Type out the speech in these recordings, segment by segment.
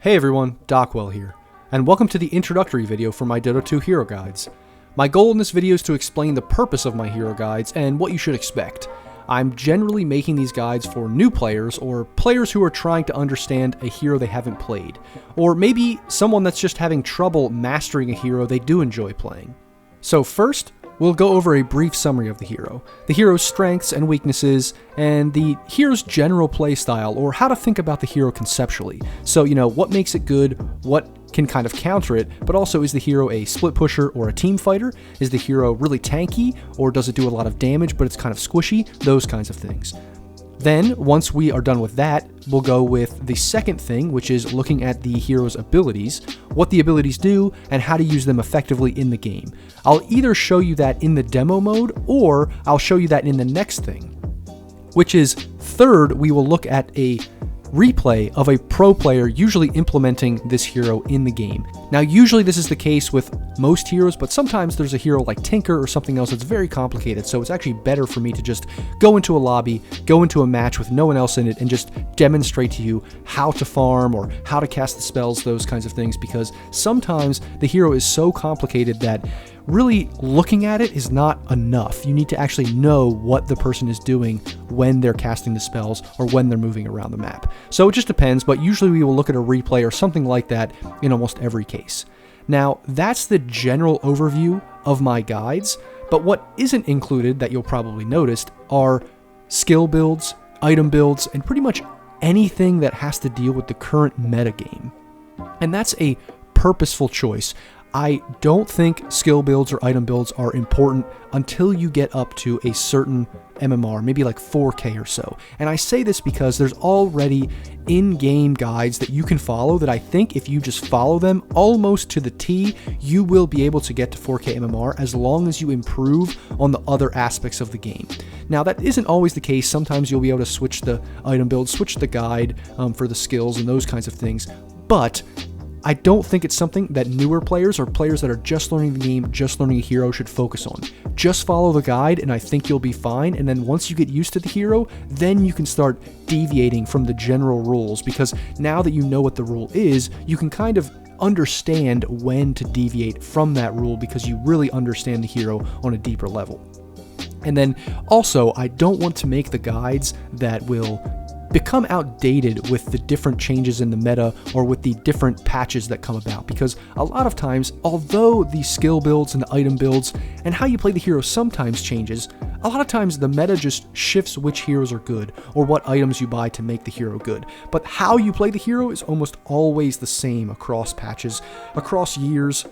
Hey everyone, Dockwell here, and welcome to the introductory video for my Dota 2 hero guides. My goal in this video is to explain the purpose of my hero guides and what you should expect. I'm generally making these guides for new players or players who are trying to understand a hero they haven't played, or maybe someone that's just having trouble mastering a hero they do enjoy playing. So first, we'll go over a brief summary of the hero's strengths and weaknesses, and the hero's general playstyle, or how to think about the hero conceptually. So, what makes it good, what can kind of counter it, but also is the hero a split pusher or a team fighter? Is the hero really tanky, or does it do a lot of damage but it's kind of squishy? Those kinds of things. Then, once we are done with that, we'll go with the second thing, which is looking at the hero's abilities, what the abilities do, and how to use them effectively in the game. I'll either show you that in the demo mode, or I'll show you that in the next thing, which is third, we will look at a replay of a pro player usually implementing this hero in the game. Now, usually this is the case with most heroes, but sometimes there's a hero like Tinker or something else that's very complicated, so it's actually better for me to just go into a lobby, go into a match with no one else in it, and just demonstrate to you how to farm or how to cast the spells, those kinds of things, because sometimes the hero is so complicated that really looking at it is not enough. You need to actually know what the person is doing when they're casting the spells or when they're moving around the map. So it just depends, but usually we will look at a replay or something like that in almost every case. Now, that's the general overview of my guides, but what isn't included that you'll probably noticed are skill builds, item builds, and pretty much anything that has to deal with the current metagame. And that's a purposeful choice. I don't think skill builds or item builds are important until you get up to a certain MMR, maybe like 4K or so. And I say this because there's already in-game guides that you can follow that I think if you just follow them almost to the T, you will be able to get to 4K MMR as long as you improve on the other aspects of the game. Now, that isn't always the case. Sometimes you'll be able to switch the item build, switch the guide for the skills and those kinds of things, but I don't think it's something that newer players or players that are just learning the game, just learning a hero should focus on. Just follow the guide and I think you'll be fine, and then once you get used to the hero, then you can start deviating from the general rules, because now that you know what the rule is, you can kind of understand when to deviate from that rule because you really understand the hero on a deeper level. And then also, I don't want to make the guides that will become outdated with the different changes in the meta or with the different patches that come about, because a lot of times, although the skill builds and the item builds and how you play the hero sometimes changes, a lot of times the meta just shifts which heroes are good or what items you buy to make the hero good. But how you play the hero is almost always the same across patches, across years,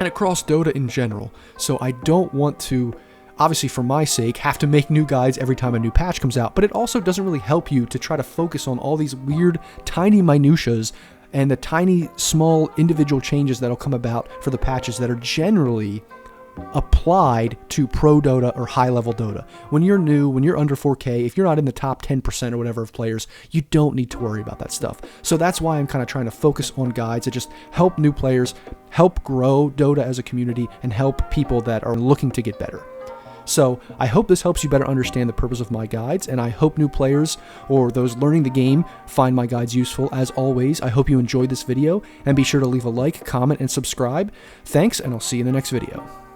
and across Dota in general. So I don't want to, obviously for my sake, have to make new guides every time a new patch comes out, but it also doesn't really help you to try to focus on all these weird, tiny minutiae and the tiny, small, individual changes that'll come about for the patches that are generally applied to pro Dota or high-level Dota. When you're new, when you're under 4K, if you're not in the top 10% or whatever of players, you don't need to worry about that stuff. So that's why I'm kind of trying to focus on guides that just help new players, help grow Dota as a community, and help people that are looking to get better. So I hope this helps you better understand the purpose of my guides, and I hope new players or those learning the game find my guides useful. As always, I hope you enjoyed this video, and be sure to leave a like, comment, and subscribe. Thanks, and I'll see you in the next video.